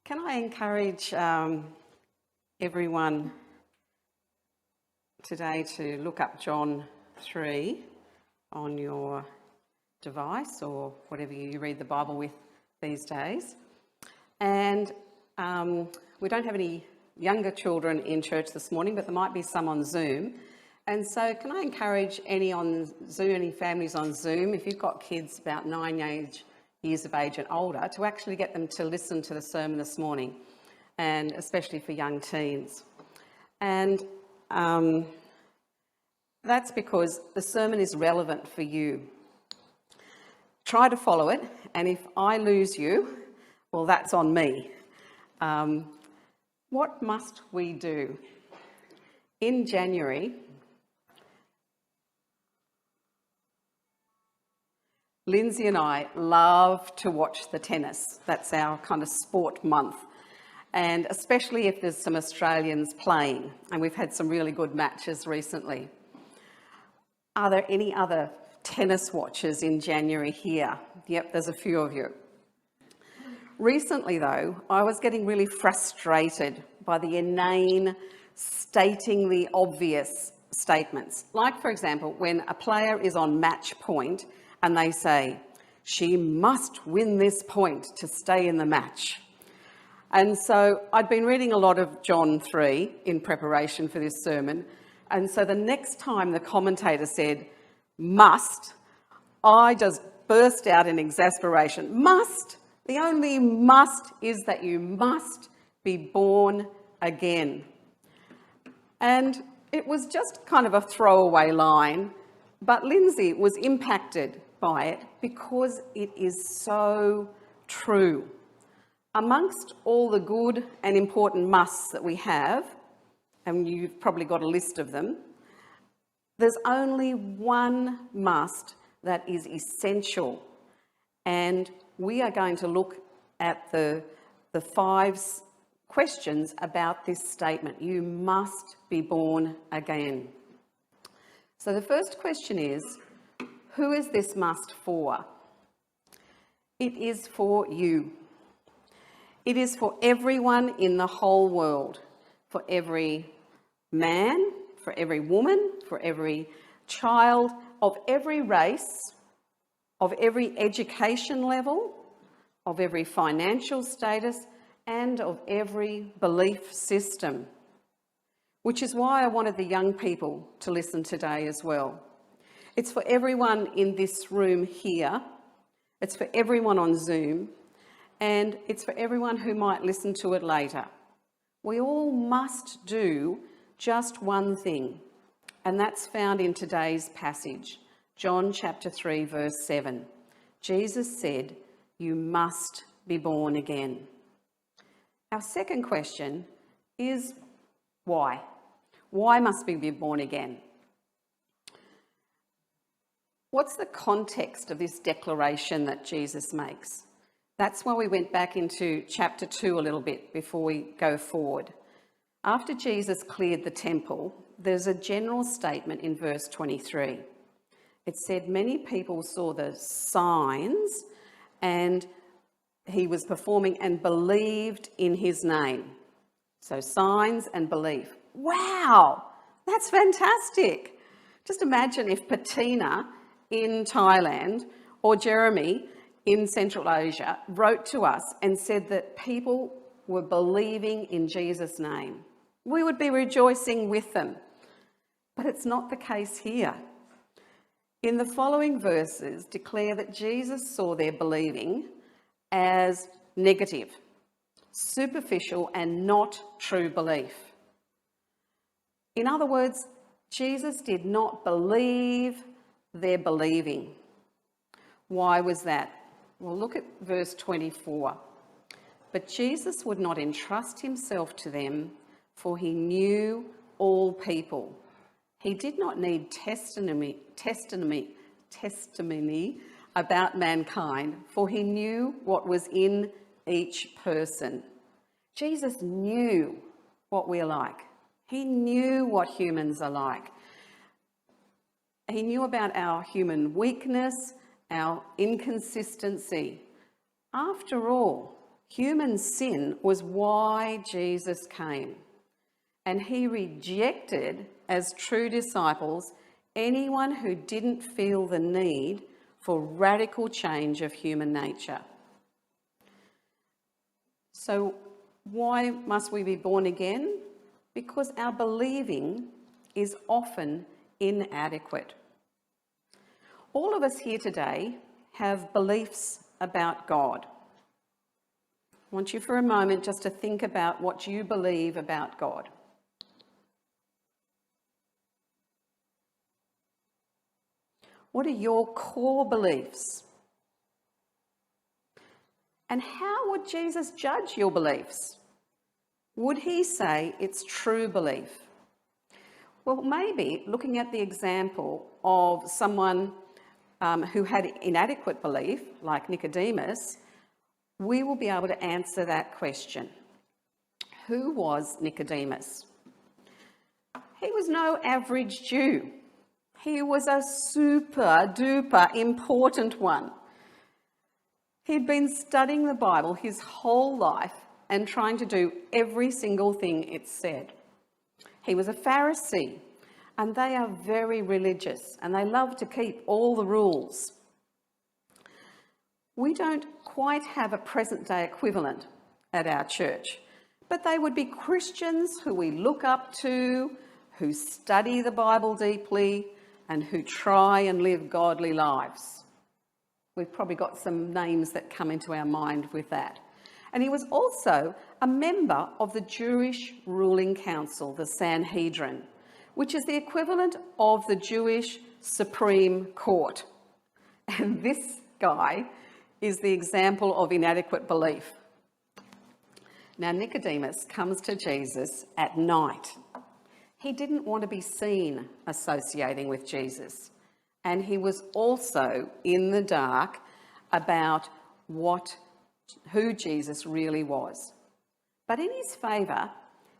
Can I encourage everyone today to look up John 3 on your device or whatever you read the Bible with these days. And we don't have any younger children in church this morning, but there might be some on Zoom. And so can I encourage any families on Zoom, if you've got kids about 9 years of age and older, to actually get them to listen to the sermon this morning, and especially for young teens. And that's because the sermon is relevant for you. Try to follow it, and if I lose you, well, that's on me. What must we do? In January, Lindsay and I love to watch the tennis. That's our kind of sport month. And especially if there's some Australians playing, and we've had some really good matches recently. Are there any other tennis watchers in January here? Yep, there's a few of you. Recently though, I was getting really frustrated by the inane, stating the obvious statements. Like, for example, when a player is on match point and they say, "She must win this point to stay in the match." And so I'd been reading a lot of John 3 in preparation for this sermon. And so the next time the commentator said, "must," I just burst out in exasperation. Must? The only must is that you must be born again. And it was just kind of a throwaway line, but Lindsay was impacted by it because it is so true. Amongst all the good and important musts that we have, and you've probably got a list of them, there's only one must that is essential. And we are going to look at the 5 questions about this statement. You must be born again. So the first question is, who is this must for? It is for you. It is for everyone in the whole world, for every man, for every woman, for every child, of every race, of every education level, of every financial status, and of every belief system. Which is why I wanted the young people to listen today as well. It's for everyone in this room here, it's for everyone on Zoom, and it's for everyone who might listen to it later. We all must do just one thing, and that's found in today's passage, John chapter 3, verse 7. Jesus said, "You must be born again." Our second question is why? Why must we be born again? What's the context of this declaration that Jesus makes? That's why we went back into chapter 2 a little bit before we go forward. After Jesus cleared the temple, there's a general statement in verse 23. It said, many people saw the signs and he was performing and believed in his name. So signs and belief. Wow, that's fantastic. Just imagine if Patina in Thailand or Jeremy in Central Asia wrote to us and said that people were believing in Jesus' name. We would be rejoicing with them. But it's not the case here. In the following verses declare that Jesus saw their believing as negative, superficial and not true belief. In other words, Jesus did not believe their believing. Why was that? Well, look at verse 24. But Jesus would not entrust himself to them, for he knew all people. He did not need testimony about mankind, for he knew what was in each person. Jesus knew what we're like. He knew what humans are like. He knew about our human weakness, our inconsistency. After all, human sin was why Jesus came, and he rejected, as true disciples, anyone who didn't feel the need for radical change of human nature. So why must we be born again? Because our believing is often inadequate. All of us here today have beliefs about God. I want you for a moment just to think about what you believe about God. What are your core beliefs? And how would Jesus judge your beliefs? Would he say it's true belief? Well, maybe looking at the example of someone who had inadequate belief, like Nicodemus, we will be able to answer that question. Who was Nicodemus? He was no average Jew. He was a super duper important one. He'd been studying the Bible his whole life and trying to do every single thing it said. He was a Pharisee, and they are very religious and they love to keep all the rules. We don't quite have a present day equivalent at our church, but they would be Christians who we look up to, who study the Bible deeply, and who try and live godly lives. We've probably got some names that come into our mind with that. And he was also a member of the Jewish ruling council, the Sanhedrin, which is the equivalent of the Jewish Supreme Court. And this guy is the example of inadequate belief. Now, Nicodemus comes to Jesus at night. He didn't want to be seen associating with Jesus. And he was also in the dark about who Jesus really was. But in his favour,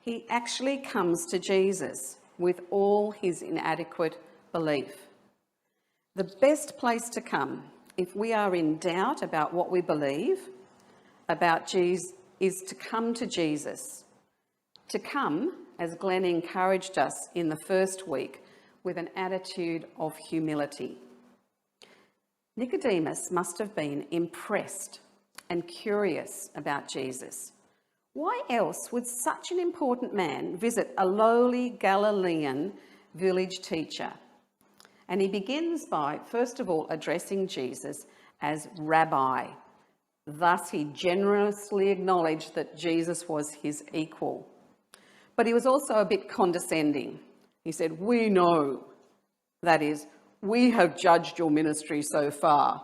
he actually comes to Jesus with all his inadequate belief. The best place to come if we are in doubt about what we believe about Jesus is to come to Jesus. To come, as Glenn encouraged us in the first week, with an attitude of humility. Nicodemus must have been impressed and curious about Jesus. Why else would such an important man visit a lowly Galilean village teacher? And he begins by, first of all, addressing Jesus as Rabbi. Thus, he generously acknowledged that Jesus was his equal. But he was also a bit condescending. He said, "We know," that is, "we have judged your ministry so far."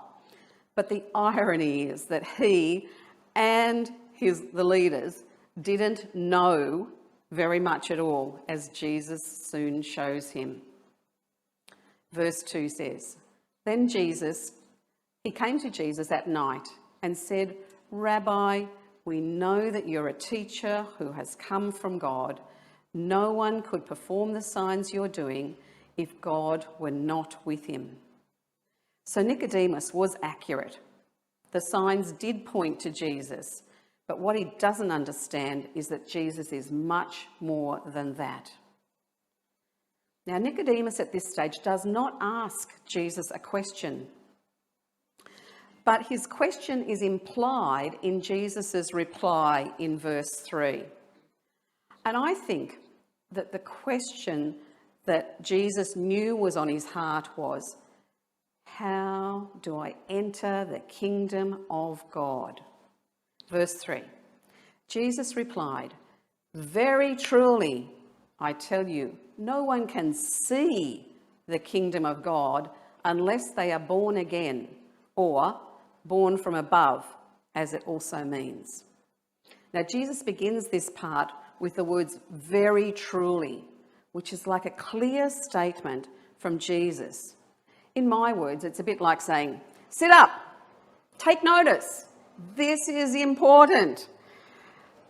But the irony is that he and the leaders didn't know very much at all, as Jesus soon shows him. Verse 2 says, Then he came to Jesus at night and said, "Rabbi, we know that you're a teacher who has come from God. No one could perform the signs you're doing if God were not with him." So Nicodemus was accurate. The signs did point to Jesus, but what he doesn't understand is that Jesus is much more than that. Now, Nicodemus at this stage does not ask Jesus a question, but his question is implied in Jesus' reply in verse 3. And I think that the question that Jesus knew was on his heart was, how do I enter the kingdom of God? Verse 3, Jesus replied, "Very truly, I tell you, no one can see the kingdom of God unless they are born again, or born from above, as it also means." Now, Jesus begins this part with the words "very truly," which is like a clear statement from Jesus. In my words, it's a bit like saying, "Sit up, take notice, this is important."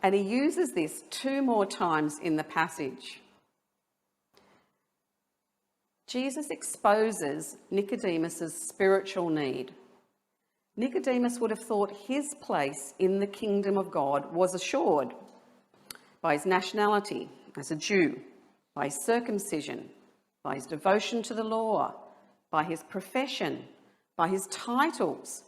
And he uses this 2 more times in the passage. Jesus exposes Nicodemus's spiritual need. Nicodemus would have thought his place in the kingdom of God was assured by his nationality as a Jew, by his circumcision, by his devotion to the law, by his profession, by his titles.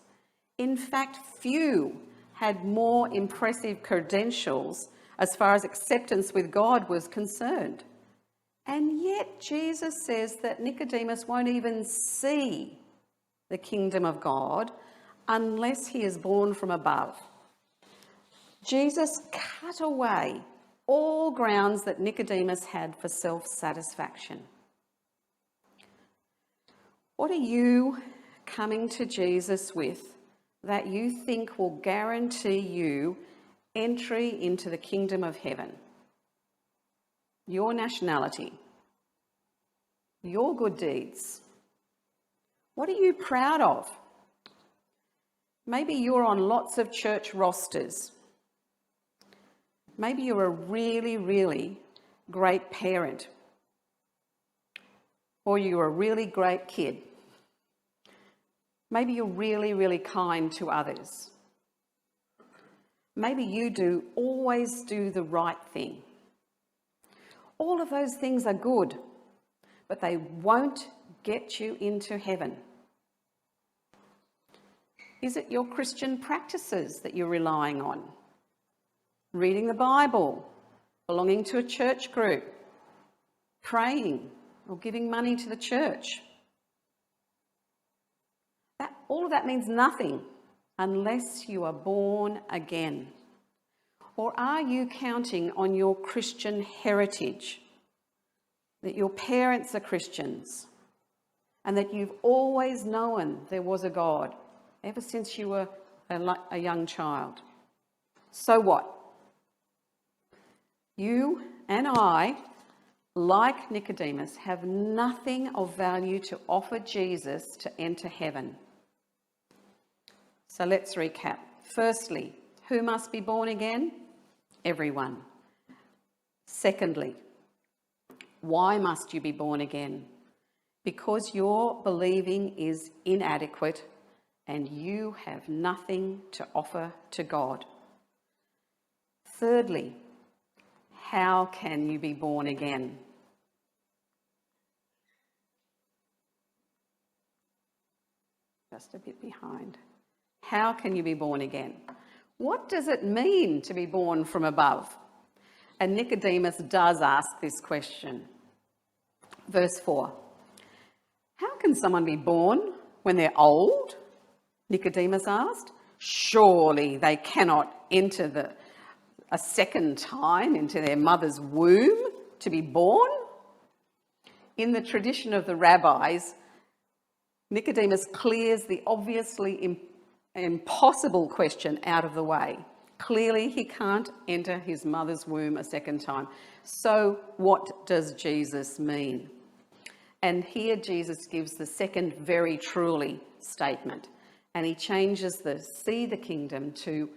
In fact, few had more impressive credentials as far as acceptance with God was concerned. And yet Jesus says that Nicodemus won't even see the kingdom of God unless he is born from above. Jesus cut away all grounds that Nicodemus had for self-satisfaction. What are you coming to Jesus with that you think will guarantee you entry into the kingdom of heaven? Your nationality, your good deeds. What are you proud of? Maybe you're on lots of church rosters. Maybe you're a really, really great parent. Or you're a really great kid. Maybe you're really, really kind to others. Maybe you always do the right thing. All of those things are good, but they won't get you into heaven. Is it your Christian practices that you're relying on? Reading the Bible, belonging to a church group, praying, or giving money to the church? All of that means nothing unless you are born again. Or are you counting on your Christian heritage, that your parents are Christians and that you've always known there was a God ever since you were a young child? So what? You and I, like Nicodemus, have nothing of value to offer Jesus to enter heaven. So let's recap. Firstly, who must be born again? Everyone. Secondly, why must you be born again? Because your believing is inadequate and you have nothing to offer to God. Thirdly, how can you be born again? Just a bit behind. How can you be born again? What does it mean to be born from above? And Nicodemus does ask this question. Verse 4. How can someone be born when they're old? Nicodemus asked. Surely they cannot enter a second time into their mother's womb to be born? In the tradition of the rabbis, Nicodemus clears the obviously impossible question out of the way. Clearly, he can't enter his mother's womb a second time. So what does Jesus mean? And here Jesus gives the second very truly statement. And he changes the see the kingdom to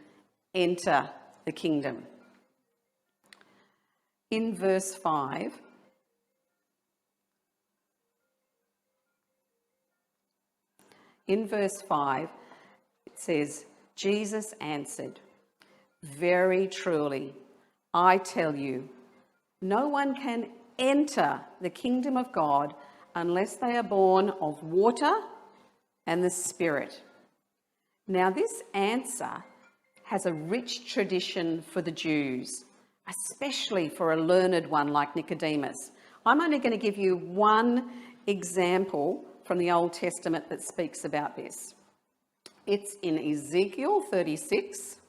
enter the kingdom. In verse 5, it says, Jesus answered, "Very truly, I tell you, no one can enter the kingdom of God unless they are born of water and the Spirit." Now, this answer has a rich tradition for the Jews, especially for a learned one like Nicodemus. I'm only going to give you one example from the Old Testament that speaks about this. It's in Ezekiel 36,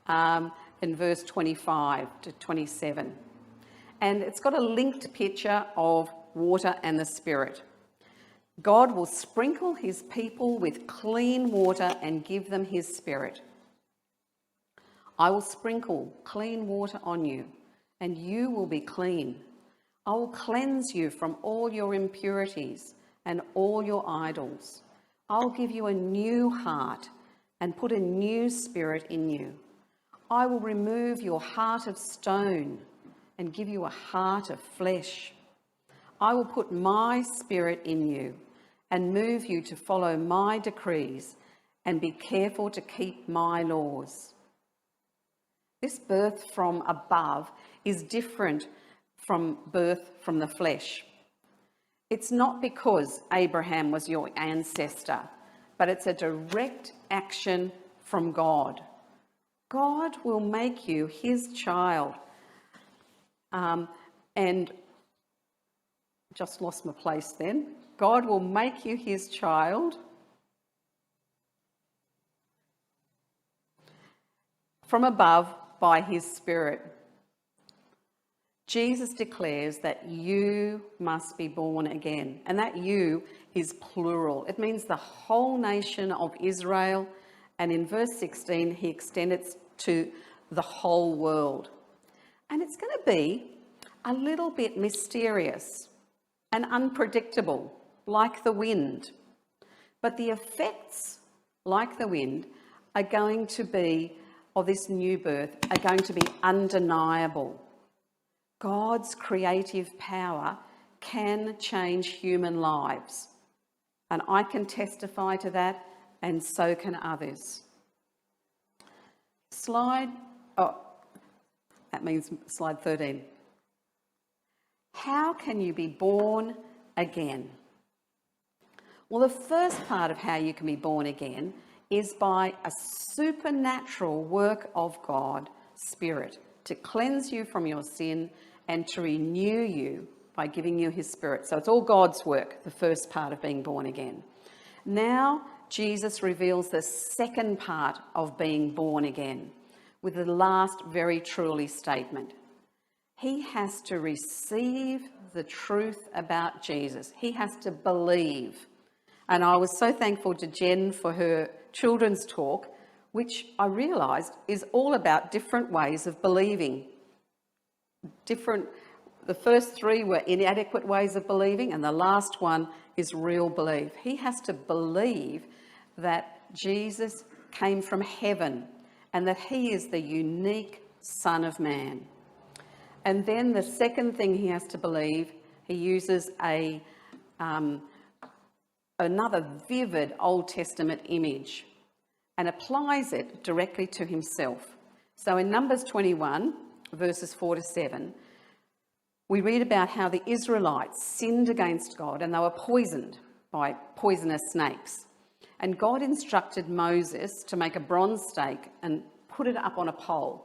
in verse 25 to 27. And it's got a linked picture of water and the Spirit. God will sprinkle his people with clean water and give them his Spirit. I will sprinkle clean water on you, and you will be clean. I will cleanse you from all your impurities and all your idols. I'll give you a new heart and put a new spirit in you. I will remove your heart of stone and give you a heart of flesh. I will put my spirit in you and move you to follow my decrees and be careful to keep my laws. This birth from above is different from birth from the flesh. It's not because Abraham was your ancestor, but it's a direct action from God. God will make you his child. And just lost my place then. God will make you his child from above by his Spirit. Jesus declares that you must be born again, and that you is plural. It means the whole nation of Israel, and in verse 16 he extends it to the whole world. And it's going to be a little bit mysterious and unpredictable, like the wind. But the effects, like the wind, are going to be, of this new birth, are going to be undeniable. God's creative power can change human lives. And I can testify to that, and so can others. That means slide 13. How can you be born again? Well, the first part of how you can be born again is by a supernatural work of God's Spirit to cleanse you from your sin and to renew you by giving you his Spirit. So it's all God's work, the first part of being born again. Now Jesus reveals the second part of being born again with the last very truly statement. He has to receive the truth about Jesus. He has to believe. And I was so thankful to Jen for her children's talk, which I realised is all about different ways of believing. The first three were inadequate ways of believing, and the last one is real belief. He has to believe that Jesus came from heaven and that he is the unique Son of Man. And then the second thing he has to believe, he uses another vivid Old Testament image and applies it directly to himself. So in Numbers 21, verses 4 to 7, we read about how the Israelites sinned against God and they were poisoned by poisonous snakes. And God instructed Moses to make a bronze stake and put it up on a pole.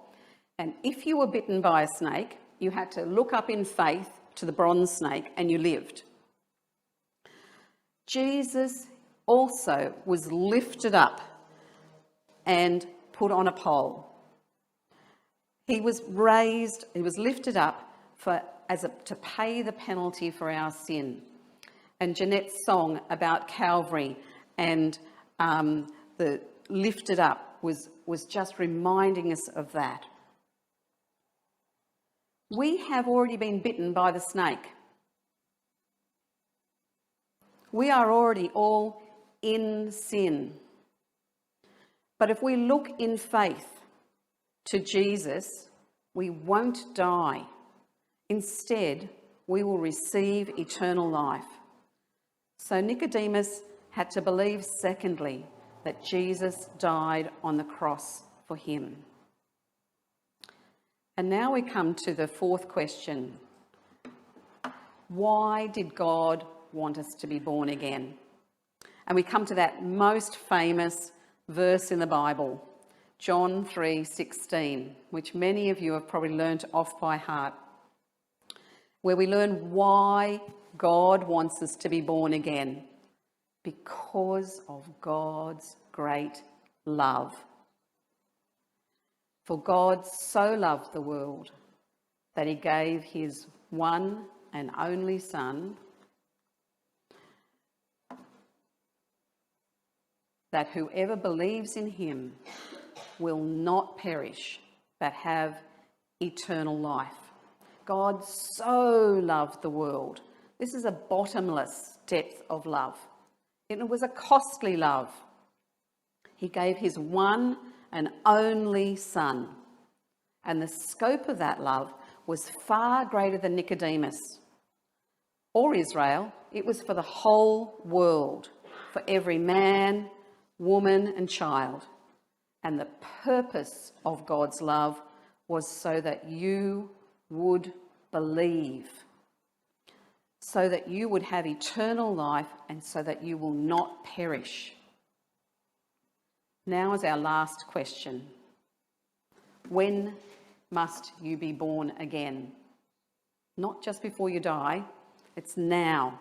And if you were bitten by a snake, you had to look up in faith to the bronze snake and you lived. Jesus also was lifted up and put on a pole. He was raised, he was lifted up to pay the penalty for our sin. And Jeanette's song about Calvary and the lifted up was just reminding us of that. We have already been bitten by the snake. We are already all in sin. But if we look in faith to Jesus, we won't die. Instead, we will receive eternal life. So Nicodemus had to believe, secondly, that Jesus died on the cross for him. And now we come to the fourth question. Why did God want us to be born again? And we come to that most famous verse in the Bible, John 3:16, which many of you have probably learnt off by heart, where we learn why God wants us to be born again. Because of God's great love. For God so loved the world that he gave his one and only Son, that whoever believes in him will not perish but have eternal life. God so loved the world. This is a bottomless depth of love. It was a costly love. He gave his one and only Son. And the scope of that love was far greater than Nicodemus or Israel. It was for the whole world, for every man, woman and child. And the purpose of God's love was so that you would believe, so that you would have eternal life and so that you will not perish. Now is our last question. When must you be born again? Not just before you die, it's now.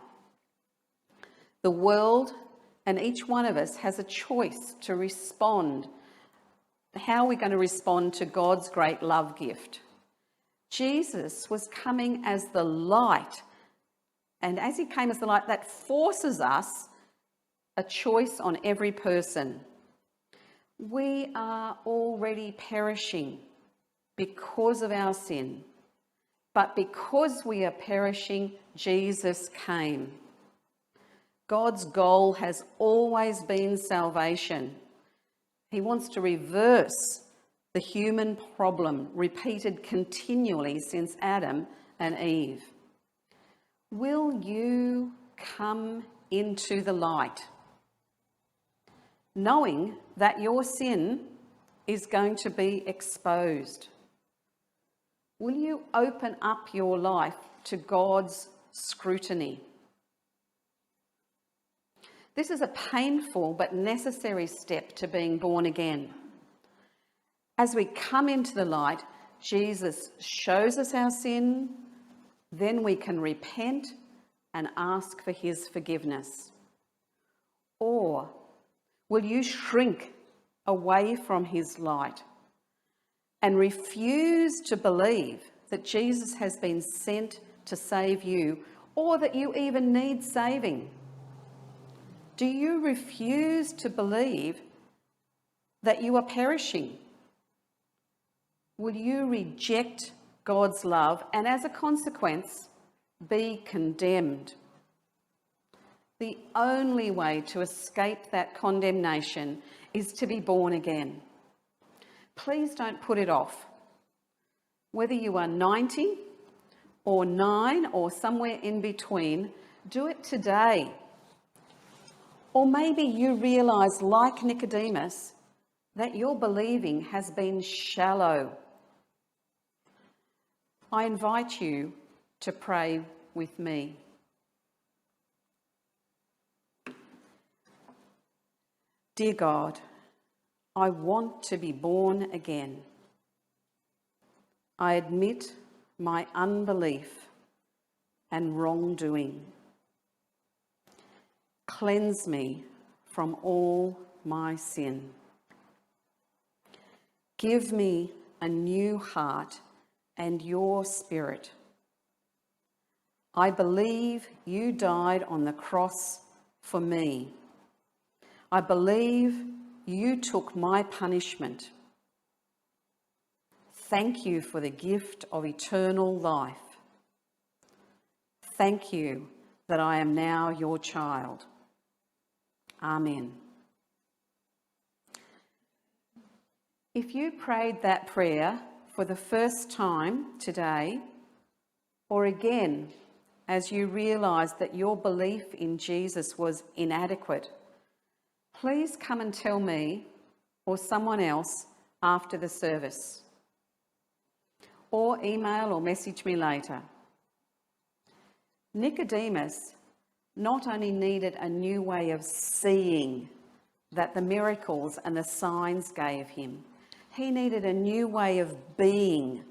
The world and each one of us has a choice to respond. How are we going to respond to God's great love gift? Jesus was coming as the light, and as he came as the light, that forces us a choice on every person. We are already perishing because of our sin, but because we are perishing, Jesus came. God's goal has always been salvation. He wants to reverse the human problem repeated continually since Adam and Eve. Will you come into the light, knowing that your sin is going to be exposed? Will you open up your life to God's scrutiny? This is a painful but necessary step to being born again. As we come into the light, Jesus shows us our sin, then we can repent and ask for his forgiveness. Or will you shrink away from his light and refuse to believe that Jesus has been sent to save you, or that you even need saving? Do you refuse to believe that you are perishing? Will you reject God's love and, as a consequence, be condemned? The only way to escape that condemnation is to be born again. Please don't put it off. Whether you are 90 or 9 or somewhere in between, do it today. Or maybe you realise, like Nicodemus, that your believing has been shallow. I invite you to pray with me. Dear God, I want to be born again. I admit my unbelief and wrongdoing. Cleanse me from all my sin. Give me a new heart and your spirit. I believe you died on the cross for me. I believe you took my punishment. Thank you for the gift of eternal life. Thank you that I am now your child. Amen. If you prayed that prayer for the first time today, or again as you realised that your belief in Jesus was inadequate, please come and tell me or someone else after the service, or email or message me later. Nicodemus not only needed a new way of seeing that the miracles and the signs gave him, he needed a new way of being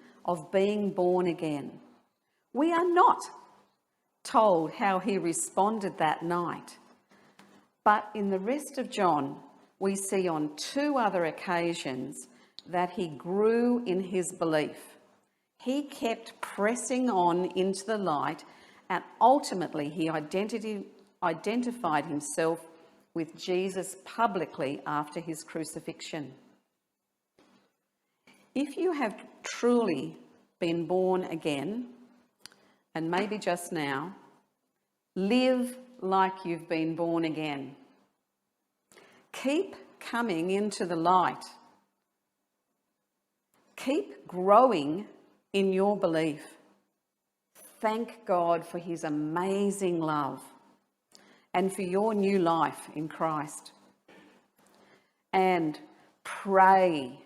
born again. We are not told how he responded that night, but in the rest of John, we see on 2 other occasions that he grew in his belief. He kept pressing on into the light, and ultimately he identified himself with Jesus publicly after his crucifixion. If you have truly been born again, and maybe just now, live like you've been born again. Keep coming into the light. Keep growing in your belief. Thank God for his amazing love. and for your new life in Christ. And pray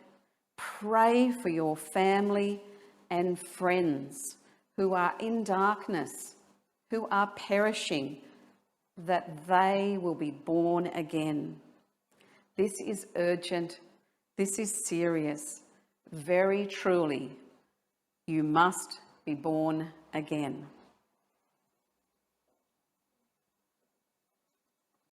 for your family and friends who are in darkness, who are perishing, that they will be born again. This is urgent. This is serious. Very truly, you must be born again.